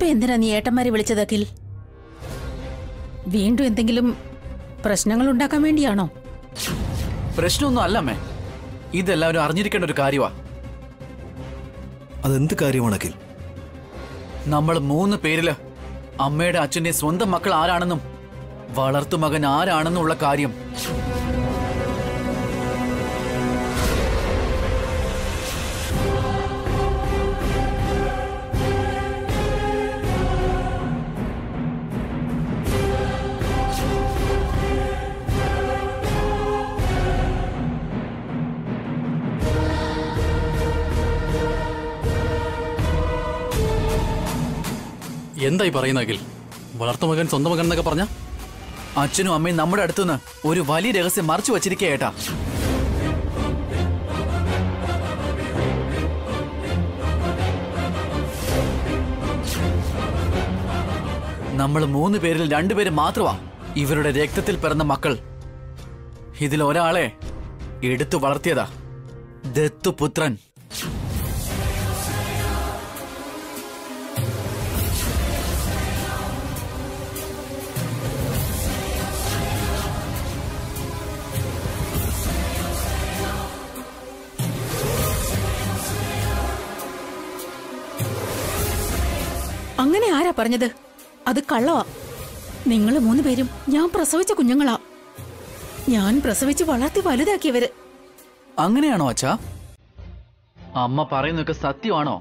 ഇപ്പൊ എന്തിനാ നീ ഏട്ടന്മാരെ വിളിച്ചത് അഖിൽ? വീണ്ടും എന്തെങ്കിലും പ്രശ്നങ്ങൾ ഉണ്ടാക്കാൻ വേണ്ടിയാണോ? പ്രശ്നമൊന്നും അല്ലമ്മേ, ഇതെല്ലാവരും അറിഞ്ഞിരിക്കേണ്ട ഒരു കാര്യമാ. അതെന്ത് കാര്യമാണ് അഖിൽ? നമ്മൾ 3 പേരില് അമ്മയുടെ അച്ഛന്റെ സ്വന്തം മക്കൾ ആരാണെന്നും വളർത്തുമകൻ ആരാണെന്നുള്ള കാര്യം. എന്തായി പറയുന്ന അഖിൽ? വളർത്തുമകൻ സ്വന്തം മകൻ എന്നൊക്കെ പറഞ്ഞ? അച്ഛനും അമ്മയും നമ്മുടെ അടുത്തുനിന്ന് ഒരു വലിയ രഹസ്യം മറച്ചു വച്ചിരിക്കുക ഏട്ടാ. നമ്മൾ 3 പേരിൽ 2 പേര് മാത്രമാ ഇവരുടെ രക്തത്തിൽ പിറന്ന മക്കൾ. ഇതിൽ ഒരാളെ എടുത്തു വളർത്തിയതാ, ദത്തുപുത്രൻ. അങ്ങനെ ആരാ പറഞ്ഞത്? അത് കള്ളവാ. നിങ്ങൾ 3 പേരും ഞാൻ പ്രസവിച്ച കുഞ്ഞുങ്ങളാ. ഞാൻ പ്രസവിച്ച് വളർത്തി വലുതാക്കിയവര്. അങ്ങനെയാണോ അച്ഛാ? അമ്മ പറയുന്നതൊക്കെ സത്യമാണോ?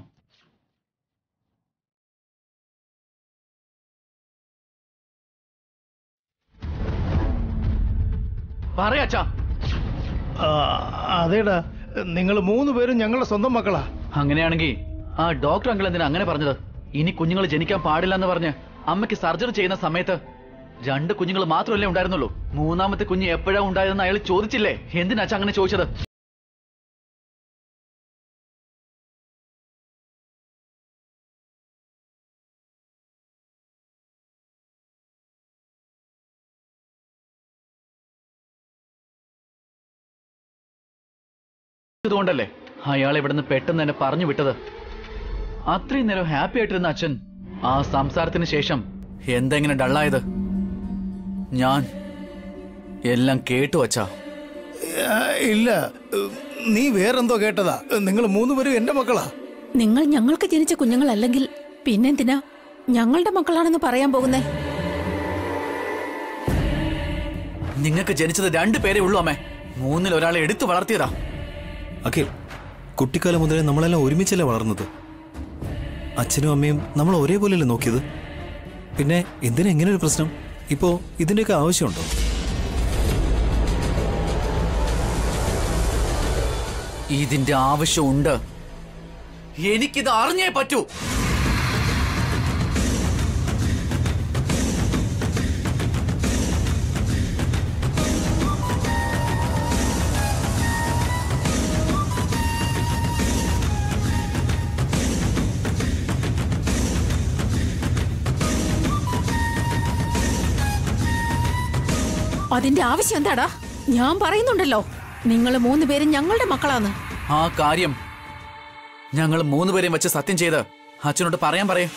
പറയാച്ചാ. അതേടാ, നിങ്ങൾ 3 പേരും ഞങ്ങളുടെ സ്വന്തം മക്കളാ. അങ്ങനെയാണെങ്കിൽ ആ ഡോക്ടർ അങ്കിൾ എന്തിനാ അങ്ങനെ പറഞ്ഞത്? ഇനി കുഞ്ഞുങ്ങൾ ജനിക്കാൻ പാടില്ല എന്ന് പറഞ്ഞ് അമ്മയ്ക്ക് സർജറി ചെയ്യുന്ന സമയത്ത് 2 കുഞ്ഞുങ്ങൾ മാത്രമല്ലേ ഉണ്ടായിരുന്നുള്ളൂ. 3ാമത്തെ കുഞ്ഞ് എപ്പോഴാ ഉണ്ടായതെന്ന് അയാൾ ചോദിച്ചില്ലേ? എന്തിനാച്ചാ അങ്ങനെ ചോദിച്ചത്? അതുകൊണ്ടല്ലേ അയാൾ ഇവിടുന്ന് പെട്ടെന്ന് തന്നെ പറഞ്ഞു വിട്ടത്. അത്രയും നേരം ഹാപ്പി ആയിട്ടിരുന്ന അച്ഛൻ ആ സംസാരത്തിന് ശേഷം എന്തെങ്ങനെ ഡള്ളായത്? ഞാൻ എല്ലാം കേട്ടു അച്ഛാ. ഇല്ല, നീ വേറെന്തോ കേട്ടതാ. നിങ്ങൾ 3 പേരും എന്റെ മക്കളാ. നിങ്ങൾ ഞങ്ങൾക്ക് ജനിച്ച കുഞ്ഞുങ്ങളല്ലെങ്കിൽ പിന്നെന്തിനാ ഞങ്ങളുടെ മക്കളാണെന്ന് പറയാൻ പോകുന്നേ? നിങ്ങൾക്ക് ജനിച്ചത് 2 പേരേ ഉള്ളൂ അമ്മേ. 3-ൽ ഒരാളെ എടുത്തു വളർത്തിയതാ. അഖിൽ, കുട്ടിക്കാലം മുതലേ നമ്മളെല്ലാം ഒരുമിച്ചല്ലേ വളർന്നത്. അച്ഛനും അമ്മയും നമ്മൾ ഒരേപോലെയല്ലേ നോക്കിയത്. പിന്നെ എന്തിനാ എങ്ങനെ ഒരു പ്രശ്നം? ഇപ്പോ ഇതിന്റെയൊക്കെ ആവശ്യമുണ്ടോ? ഇതിന്റെ ആവശ്യമുണ്ട്. എനിക്കിത് അറിഞ്ഞേ പറ്റൂ. അതിന്റെ ആവശ്യം എന്താടാ? ഞാൻ പറയുന്നുണ്ടല്ലോ, നിങ്ങൾ 3 പേരും ഞങ്ങളുടെ മക്കളാന്ന്. ആ കാര്യം ഞങ്ങൾ 3 പേരെയും വെച്ച് സത്യം ചെയ്ത് അച്ഛനോട് പറയാൻ പറയേ.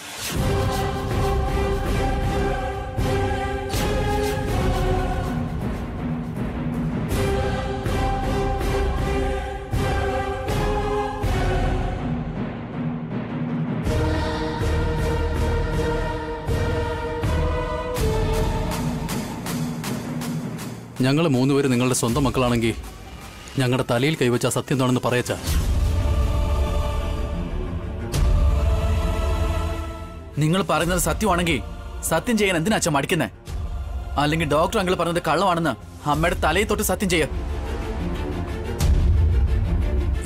ഞങ്ങൾ 3 പേര് നിങ്ങളുടെ സ്വന്തം മക്കളാണെങ്കിൽ ഞങ്ങളുടെ തലയിൽ കൈവച്ച സത്യം എന്താണെന്ന് പറയച്ചാ. നിങ്ങൾ പറയുന്നത് സത്യമാണെങ്കിൽ സത്യം ചെയ്യാൻ എന്തിനാ അച്ഛൻ മടിക്കുന്നേ? അല്ലെങ്കിൽ ഡോക്ടർ അങ്കിൾ പറഞ്ഞത് കള്ളമാണെന്ന് അമ്മയുടെ തലയിൽ തൊട്ട് സത്യം ചെയ്യ.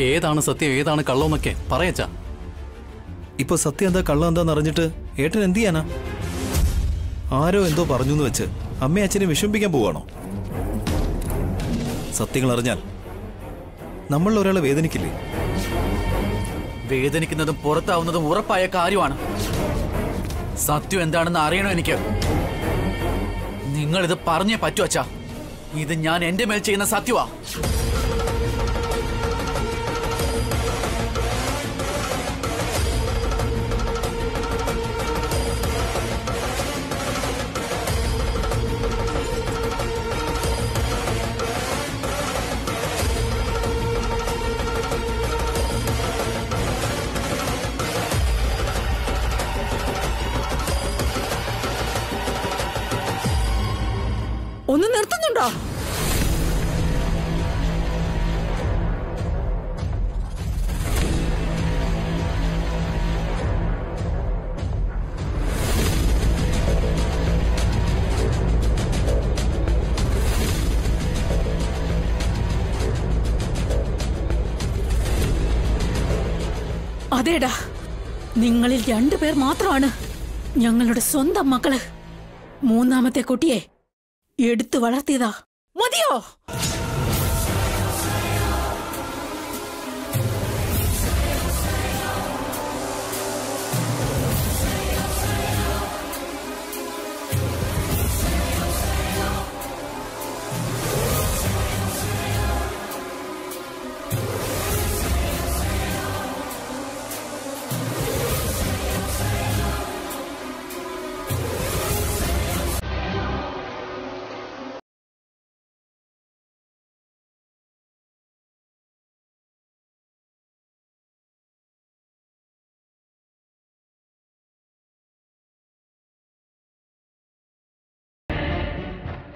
ഏതാണ് സത്യം ഏതാണ് കള്ളമെന്നൊക്കെ പറയച്ചാ. ഇപ്പൊ സത്യം എന്താ കള്ളം എന്താന്ന് അറിഞ്ഞിട്ട് ഏട്ടൻ എന്ത് ചെയ്യാനാ? ആരോ എന്തോ പറഞ്ഞു എന്ന് വെച്ച് അമ്മയെ അച്ഛനെ വിഷമിപ്പിക്കാൻ പോവാണോ? സത്യങ്ങൾ അറിഞ്ഞാൽ നമ്മളിൽ ഒരാളെ വേദനിക്കില്ലേ? വേദനിക്കുന്നതും പുറത്താവുന്നതും ഉറപ്പായ കാര്യമാണ്. സത്യം എന്താണെന്ന് അറിയണോ എനിക്ക്? നിങ്ങളിത് പറഞ്ഞേ പറ്റൂ അച്ഛാ. ഇത് ഞാൻ എന്റെ മേൽ ചെയ്യുന്ന സത്യവാ. ഒന്ന് നിർത്തുന്നുണ്ടോ? അതേടാ, നിങ്ങളിൽ 2 പേർ മാത്രമാണ് ഞങ്ങളുടെ സ്വന്തം മക്കള്. മൂന്നാമത്തെ കുട്ടിയെ എടുത്തു വളർത്തിയതാ. മതിയോ?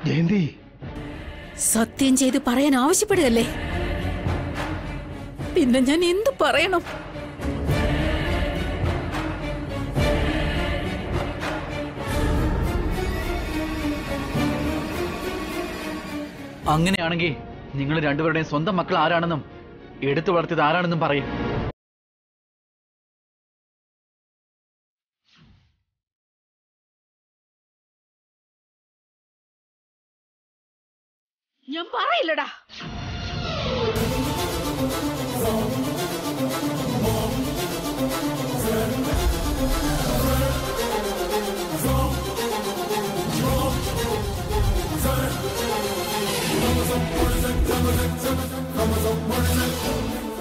ജയന്തി, സത്യം ചെയ്ത് പറയാൻ ആവശ്യപ്പെടുകല്ലേ? പിന്നെ ഞാൻ എന്തു പറയണം? അങ്ങനെയാണെങ്കിൽ നിങ്ങൾ രണ്ടുപേരുടെയും സ്വന്തം മക്കൾ ആരാണെന്നും എടുത്തു വളർത്തിയത് ആരാണെന്നും പറയും. ഞാൻ പറയില്ലടാ.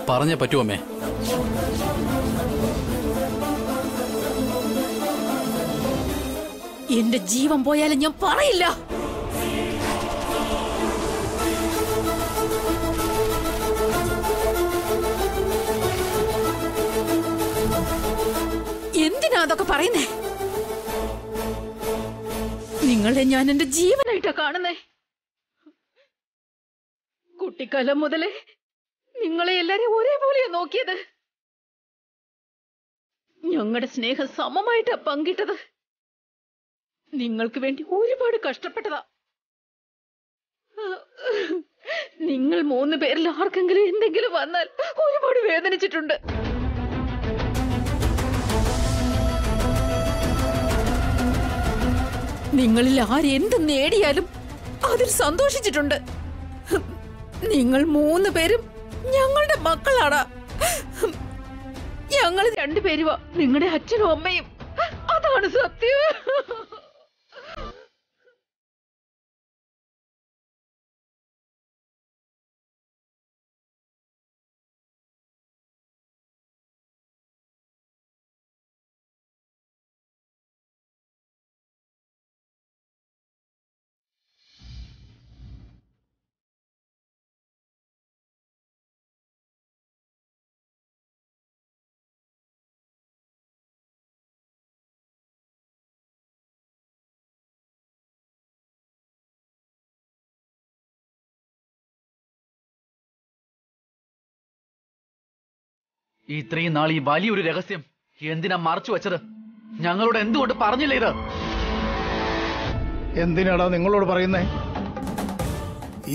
പറഞ്ഞേ പറ്റൂ അമ്മേ. എന്റെ ജീവൻ പോയാലും ഞാൻ പറയില്ല. എന്തിനാ അതൊക്കെ പറയുന്നേ? നിങ്ങളെ ഞാൻ എന്റെ ജീവനായിട്ടാ കാണുന്നേ. കുട്ടിക്കാലം മുതലേ നിങ്ങളെ എല്ലാരെയും ഒരേപോലെയാ നോക്കിയത്. ഞങ്ങളുടെ സ്നേഹം സമമായിട്ടാ പങ്കിട്ടത്. നിങ്ങൾക്ക് വേണ്ടി ഒരുപാട് കഷ്ടപ്പെട്ടതാ. നിങ്ങൾ 3 പേരിൽ ആർക്കെങ്കിലും എന്തെങ്കിലും വന്നാൽ ഒരുപാട് വേദനിച്ചിട്ടുണ്ട്. നിങ്ങളിൽ ആരെന്ത് നേടിയാലും അതിൽ സന്തോഷിച്ചിട്ടുണ്ട്. നിങ്ങൾ 3 പേരും ഞങ്ങളുടെ മക്കളാണ്. ഞങ്ങൾ 2 പേരുവാ നിങ്ങളുടെ അച്ഛനും അമ്മയും. അതാണ് സത്യം. ഇത്രയും നാൾ ഈ വലിയൊരു രഹസ്യം എന്തിനാ മറച്ചു വെച്ചത്? ഞങ്ങളോട് എന്തുകൊണ്ട് പറഞ്ഞില്ല ഇത്? എന്തിനാടാ നിങ്ങളോട് പറയുന്നേ?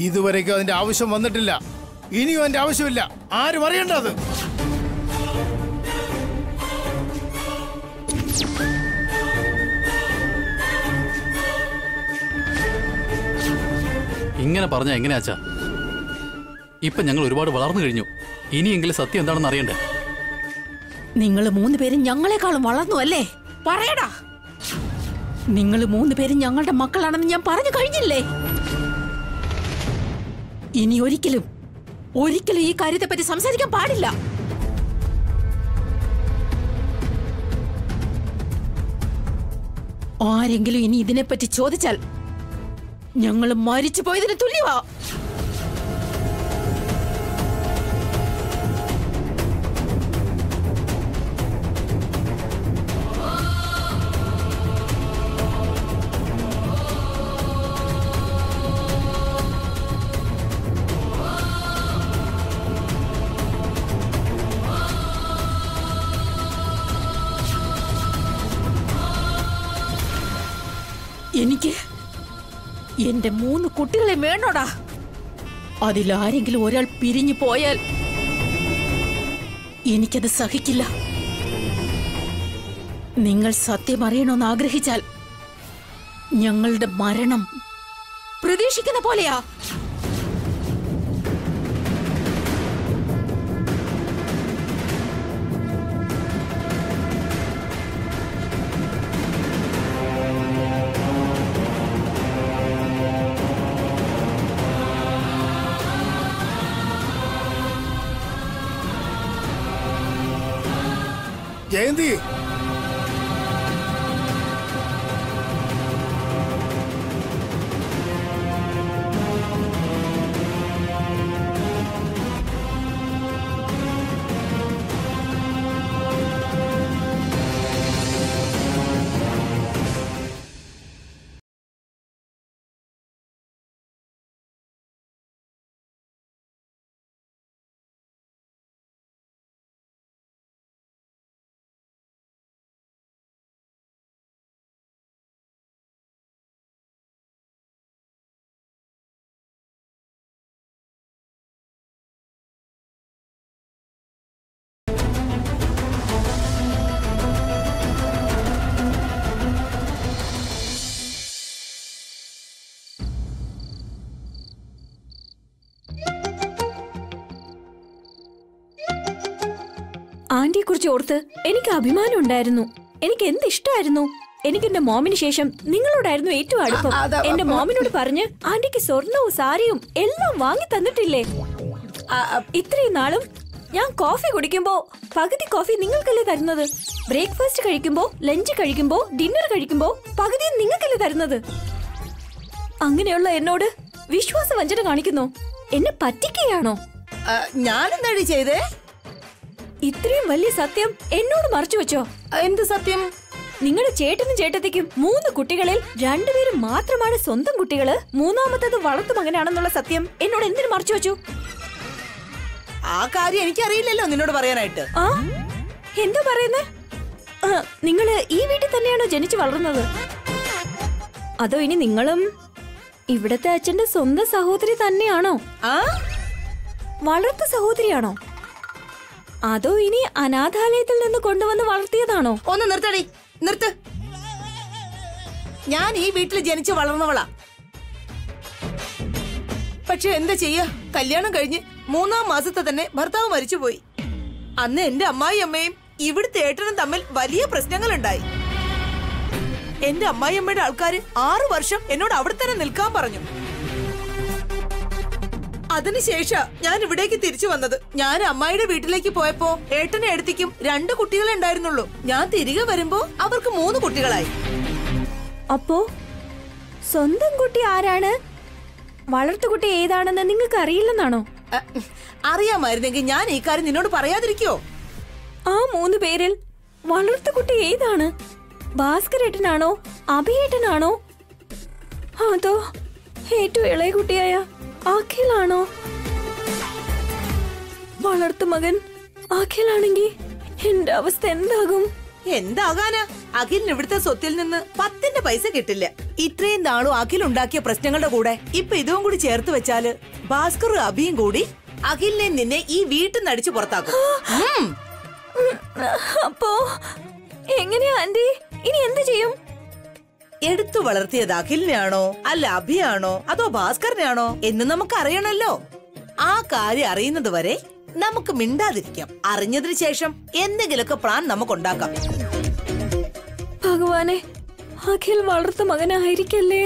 ഇതുവരേക്കും അതിന്റെ ആവശ്യം വന്നിട്ടില്ല. ഇനിയും അതിന്റെ ആവശ്യമില്ല. ആരും അറിയേണ്ടത്. ഇങ്ങനെ പറഞ്ഞാ എങ്ങനെയാച്ചാ? ഇപ്പൊ ഞങ്ങൾ ഒരുപാട് വളർന്നു കഴിഞ്ഞു. ഇനിയെങ്കിലും സത്യം എന്താണെന്ന് അറിയണ്ടേ? നിങ്ങൾ 3 പേരും ഞങ്ങളെക്കാളും വളർന്നു അല്ലേ? പറയടാ. നിങ്ങൾ 3 പേരും ഞങ്ങളുടെ മക്കളാണെന്ന് ഞാൻ പറഞ്ഞു കഴിഞ്ഞില്ലേ? ഇനി ഒരിക്കലും ഈ കാര്യത്തെ പറ്റി സംസാരിക്കാൻ പാടില്ല. ആരെങ്കിലും ഇനി ഇതിനെപ്പറ്റി ചോദിച്ചാൽ ഞങ്ങൾ മരിച്ചു പോയതിന് തുല്യമാ. എനിക്ക് എന്റെ 3 കുട്ടികളെ വേണോടാ. അതിലാരെങ്കിലും ഒരാൾ പിരിഞ്ഞു പോയാൽ എനിക്കത് സഹിക്കില്ല. നിങ്ങൾ സത്യം അറിയണമെന്ന് ആഗ്രഹിച്ചാൽ ഞങ്ങളുടെ മരണം പ്രതീക്ഷിക്കുന്ന പോലെയാ. ജയന്തി, ആന്റിയെ കുറിച്ച് ഓർത്ത് എനിക്ക് അഭിമാനം ഉണ്ടായിരുന്നു. എനിക്ക് എന്ത് ഇഷ്ടമായിരുന്നു. എനിക്ക് എന്റെ മോമിന് ശേഷം നിങ്ങളോടായിരുന്നു ഏറ്റവും അടുപ്പം. എന്റെ മോമിനോട് പറഞ്ഞ് ആന്റിക്ക് സ്വർണവും സാരിയും എല്ലാം വാങ്ങി തന്നിട്ടില്ലേ? ഇത്രയും നാളും ഞാൻ കോഫി കുടിക്കുമ്പോ പകുതി കോഫി നിങ്ങൾക്കല്ലേ തരുന്നത്. ബ്രേക്ക്ഫാസ്റ്റ് കഴിക്കുമ്പോ, ലഞ്ച് കഴിക്കുമ്പോ, ഡിന്നർ കഴിക്കുമ്പോ പകുതി നിങ്ങൾക്കല്ലേ തരുന്നത്. അങ്ങനെയുള്ള എന്നോട് വിശ്വാസവഞ്ചന കാണിക്കുന്നു. എന്നെ പറ്റിക്കുകയാണോ? ഞാനെന്താടി ചെയ്തേ? ഇത്രയും വലിയ സത്യം എന്നോട് മറച്ചു വെച്ചോ? എന്ത് സത്യം? നിങ്ങളുടെ ചേട്ടനും ചേട്ടത്തിക്കും 3 കുട്ടികളിൽ 2 പേരും മാത്രമാണ് സ്വന്തം കുട്ടികള്, മൂന്നാമത്തത് വളർത്തു മകനാണെന്നുള്ള സത്യം എന്നോട് എന്തിനു മറച്ചു വെച്ചു? ആ കാര്യം എനിക്കറിയില്ലല്ലോ നിന്നോട് പറയാനായിട്ട്. ആ എന്താ പറയുന്നേ? നിങ്ങള് ഈ വീട്ടിൽ തന്നെയാണോ ജനിച്ചു വളർന്നത്? അതോ ഇനി നിങ്ങളും ഇവിടത്തെ അച്ഛന്റെ സ്വന്തം സഹോദരി തന്നെയാണോ? ആ വളർത്തു സഹോദരിയാണോ? അതോ ഇനി അനാഥാലയത്തിൽ നിന്ന് കൊണ്ടുവന്ന് വളർത്തിയതാണോ? ഒന്ന് നിർത്തടി, നിർത്ത്. ഞാൻ ഈ വീട്ടിൽ ജനിച്ചു വളർന്നവളാ. പക്ഷെ എന്താ ചെയ്യാ, കല്യാണം കഴിഞ്ഞ് 3-ാം മാസത്തെ തന്നെ ഭർത്താവ് മരിച്ചുപോയി. അന്ന് എന്റെ അമ്മായി അമ്മയും ഇവിടുത്തെ ഏട്ടനും തമ്മിൽ വലിയ പ്രശ്നങ്ങൾ ഉണ്ടായി. എന്റെ അമ്മായി അമ്മയുടെ ആൾക്കാര് 6 വർഷം എന്നോട് അവിടെ തന്നെ നിൽക്കാൻ പറഞ്ഞു. അതിനുശേഷം ഞാൻ ഇവിടേക്ക് തിരിച്ചു വന്നത്. ഞാൻ അമ്മായിയുടെ വീട്ടിലേക്ക് പോയപ്പോ ഏട്ടനും ഏടത്തിക്കും 2 കുട്ടികളെ ഉണ്ടായിരുന്നുള്ളൂ. ഞാൻ തിരികെ വരുമ്പോ അവർക്ക് 3 കുട്ടികളായി. അപ്പോ സ്വന്തം കുട്ടി ആരാണ്, വളർത്തുകുട്ടി ഏതാണെന്ന് നിങ്ങൾക്ക് അറിയില്ലെന്നാണോ? അറിയാമായിരുന്നെങ്കിൽ ഞാൻ ഈ കാര്യം നിന്നോട് പറയാതിരിക്കോ? ആ 3 പേരിൽ വളർത്തുകുട്ടി ഏതാണ്? ഭാസ്കരേട്ടനാണോ, അഭിയേട്ടനാണോ, അതോ ഏറ്റവും ഇളയ കുട്ടിയായ അഖിലാണോ? വളർത്തു മകൻ അഖിലാണെങ്കിൽ എന്റെ അവസ്ഥ എന്താകും? എന്താകാനാ? അഖിലിന് ഇവിടുത്തെ സ്വത്തിൽ നിന്ന് 10ന്റെ പൈസ കിട്ടില്ല. ഇത്രയും നാളും അഖിൽ ഉണ്ടാക്കിയ പ്രശ്നങ്ങളുടെ കൂടെ ഇപ്പൊ ഇതും കൂടി ചേർത്ത് വെച്ചാല് ഭാസ്കറും അഭിയും കൂടി അഖിലിനെ നിന്നെ ഈ വീട്ടിൽ നിന്ന് അടിച്ചു പുറത്താക്കും. അപ്പോ എങ്ങനെയാ ആന്റി? ഇനി എന്ത് ചെയ്യും? എടുത്തു വളർത്തിയത് അഖിലിനെയാണോ അല്ല അഭിയാണോ അതോ ഭാസ്കറിനാണോ എന്ന് നമുക്ക് അറിയണല്ലോ. ആ കാര്യം അറിയുന്നത് വരെ നമുക്ക് മിണ്ടാതിരിക്കാം. അറിഞ്ഞതിന് ശേഷം എന്തെങ്കിലുമൊക്കെ പ്ലാൻ നമുക്കുണ്ടാക്കാം. ഭഗവാനെ, അഖിൽ വളർത്തു മകനായിരിക്കല്ലേ?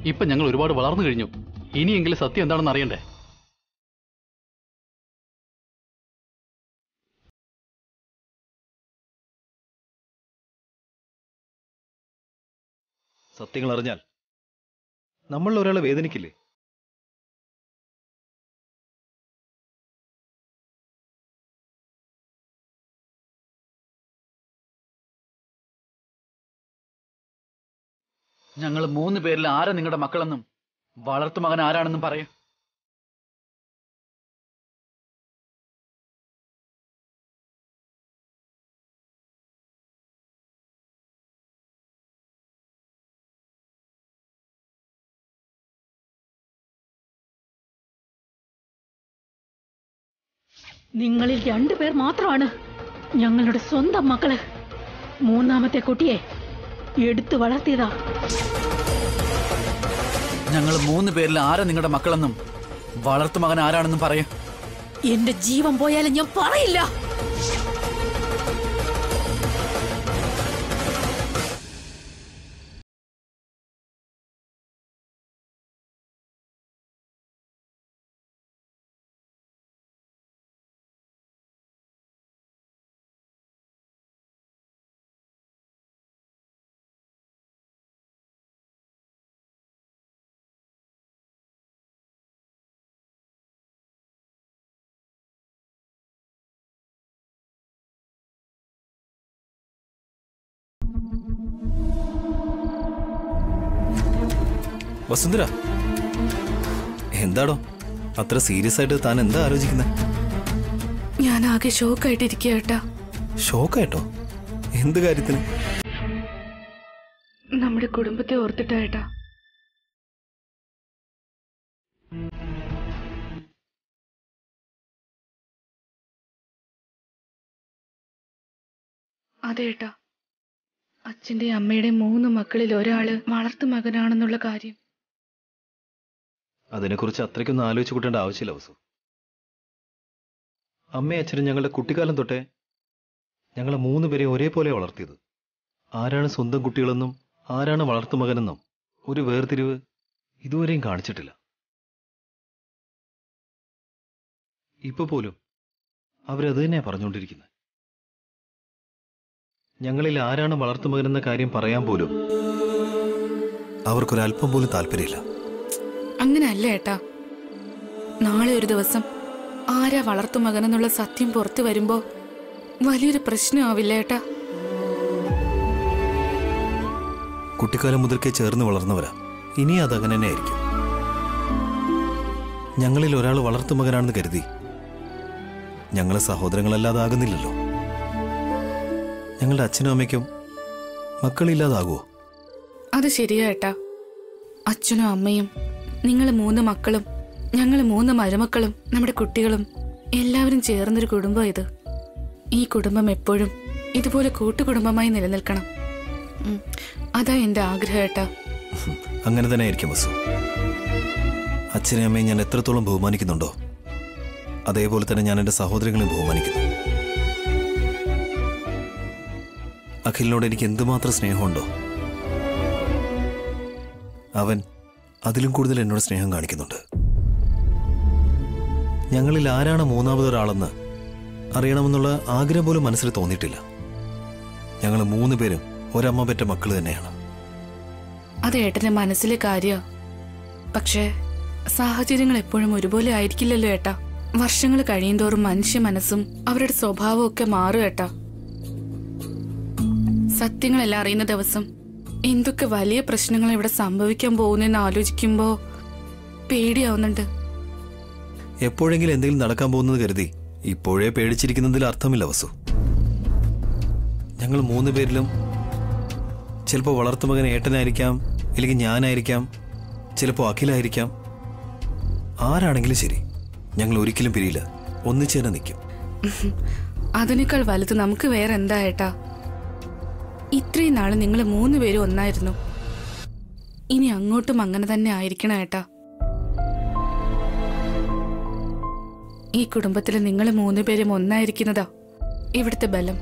ഇപ്പൊ ഞങ്ങൾ ഒരുപാട് വളർന്നു കഴിഞ്ഞു. ഇനിയെങ്കിലും സത്യം എന്താണെന്ന് അറിയണ്ടേ? സത്യങ്ങൾ അറിഞ്ഞാൽ നമ്മളിൽ ഒരാളെ വേദനിക്കില്ലേ? ഞങ്ങൾ 3 പേരിൽ ആരാ നിങ്ങളുടെ മക്കളെന്നും വളർത്തു മകൻ ആരാണെന്നും പറയും. നിങ്ങളിൽ 2 പേർ മാത്രമാണ് ഞങ്ങളുടെ സ്വന്തം മക്കള്. 3ാമത്തെ കുട്ടിയെ എടുത്തു വളർത്തിയതാ. ഞങ്ങൾ 3 പേരിൽ ആരാ നിങ്ങളുടെ മക്കളെന്നും വളർത്തു മകൻ ആരാണെന്നും പറയും. എന്റെ ജീവൻ പോയാലും ഞാൻ പറയില്ല. വസുന്ധര, എന്താടോ അത്ര സീരിയസ് ആയിട്ട് താൻ എന്താ ആലോചിക്കുന്നത്? ഞാൻ ആകെ ഷോക്കായിട്ടിരിക്കുക ഏട്ടാ. ഷോക്കായിട്ടോ? എന്ത് കാര്യത്തിന്? നമ്മുടെ കുടുംബത്തെ ഓർത്തിട്ടാ ഏട്ടാ. അതേട്ടാ, അച്ഛന്റെ അമ്മയുടെ 3 മക്കളിൽ ഒരാള് വളർത്തു മകനാണെന്നുള്ള കാര്യം. അതിനെക്കുറിച്ച് അത്രയ്ക്കൊന്നും ആലോചിച്ച് കൂട്ടേണ്ട ആവശ്യമില്ല വസു. അമ്മയും അച്ഛനും ഞങ്ങളുടെ കുട്ടിക്കാലം തൊട്ടേ ഞങ്ങളെ 3 പേരെ ഒരേപോലെ വളർത്തിയത്. ആരാണ് സ്വന്തം കുട്ടികളെന്നും ആരാണ് വളർത്തുമകനെന്നും ഒരു വേർതിരിവ് ഇതുവരെയും കാണിച്ചിട്ടില്ല. ഇപ്പൊ പോലും അവരത് തന്നെയാ പറഞ്ഞുകൊണ്ടിരിക്കുന്നത്. ഞങ്ങളിൽ ആരാണ് വളർത്തുമകനെന്ന കാര്യം പറയാൻ പോലും അവർക്കൊരല്പം പോലും താല്പര്യമില്ല. അങ്ങനെയല്ല ഏട്ടാ. നാളെ ഒരു ദിവസം ആരാ വളർത്തു മകനെന്നുള്ള സത്യം പുറത്തു വരുമ്പോ വലിയൊരു പ്രശ്നമാവില്ല ഏട്ടാ? കുട്ടിക്കാലം മുതൽക്കേ ചേർന്ന് വളർന്നവരാ. ഇനി അതങ്ങനെ തന്നെ ആയിരിക്കും. ഞങ്ങളിൽ ഒരാൾ വളർത്തുമകനാണെന്ന് കരുതി ഞങ്ങളെ സഹോദരങ്ങളല്ലാതെ ആകുന്നില്ലല്ലോ. ഞങ്ങളുടെ അച്ഛനും അമ്മയ്ക്കും മക്കളില്ലാതാകുമോ? അത് ശരിയാ ഏട്ടാ. അച്ഛനും അമ്മയും നിങ്ങൾ 3 മക്കളും ഞങ്ങൾ 3 മരുമക്കളും നമ്മുടെ കുട്ടികളും എല്ലാവരും ചേർന്നൊരു കുടുംബം ഇത്. ഈ കുടുംബം എപ്പോഴും ഇതുപോലെ കൂട്ടുകുടുംബമായി നിലനിൽക്കണം. അതാ എന്റെ ആഗ്രഹം ഏട്ടാ. അങ്ങനെ തന്നെ ആയിരിക്കും വസു. അച്ഛനെയും അമ്മയും ഞാൻ എത്രത്തോളം ബഹുമാനിക്കുന്നുണ്ടോ അതേപോലെ തന്നെ ഞാൻ എൻ്റെ സഹോദരങ്ങളെയും ബഹുമാനിക്കുന്നു. അഖിലിനോട് എനിക്ക് എന്തുമാത്രം സ്നേഹമുണ്ടോ അവൻ അതിലും കൂടുതൽ എന്നോട് സ്നേഹം കാണിക്കുന്നുണ്ട്. ഞങ്ങളിൽ ആരാണ് 3ാമതൊരാളെന്ന് അറിയണമെന്നുള്ള ആഗ്രഹം പോലും മനസ്സിൽ തോന്നിയിട്ടില്ല. ഞങ്ങൾ 3 പേരും ഒരമ്മ പെറ്റ മക്കൾ തന്നെയാണ്. അത് ഏട്ടന്റെ മനസ്സിലെ കാര്യ. പക്ഷേ സാഹചര്യങ്ങൾ എപ്പോഴും ഒരുപോലെ ആയിരിക്കില്ലല്ലോ ഏട്ടാ. വർഷങ്ങൾ കഴിയുന്തോറും മനുഷ്യ മനസ്സും അവരുടെ സ്വഭാവവും ഒക്കെ മാറും ഏട്ടാ. സത്യങ്ങളെല്ലാം അറിയുന്ന ദിവസം എന്തൊക്കെ വലിയ പ്രശ്നങ്ങൾ ഇവിടെ സംഭവിക്കാൻ പോകുന്നെന്ന് ആലോചിക്കുമ്പോ പേടിയാവുന്നുണ്ട്. എപ്പോഴെങ്കിലും എന്തെങ്കിലും നടക്കാൻ പോകുന്നത് കരുതി ഇപ്പോഴേ പേടിച്ചിരിക്കുന്നതിൽ അർത്ഥമില്ല വസു. ഞങ്ങൾ 3 പേരിലും ചിലപ്പോൾ വളർത്തുമകൻ ഏട്ടനായിരിക്കാം, അല്ലെങ്കിൽ ഞാനായിരിക്കാം, ചിലപ്പോൾ അഖിലായിരിക്കാം. ആരാണെങ്കിലും ശരി, ഞങ്ങൾ ഒരിക്കലും പിരിയില്ല. ഒന്നിച്ച് തന്നെ നിൽക്കും. അതിനേക്കാൾ വലുത് നമുക്ക് വേറെ എന്താ ഏട്ടാ? ഇത്രയും നാള് നിങ്ങൾ 3 പേരും ഒന്നായിരുന്നു. ഇനി അങ്ങോട്ടും അങ്ങനെ തന്നെ ആയിരിക്കണം ഏട്ടാ. ഈ കുടുംബത്തിൽ നിങ്ങൾ 3 പേരും ഒന്നായിരിക്കുന്നതാ ഇവിടുത്തെ ബലം.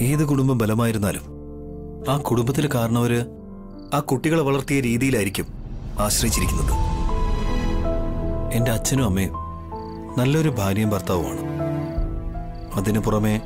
ഏത് കുടുംബം ബലമായിരുന്നാലും ആ കുടുംബത്തിൽ കാരണവര് ആ കുട്ടികളെ വളർത്തിയ രീതിയിലായിരിക്കും ആശ്രയിച്ചിരിക്കുന്നത്. എൻ്റെ അച്ഛനും അമ്മയും നല്ലൊരു ഭാര്യയും ഭർത്താവുമാണ്. അതിനു പുറമെ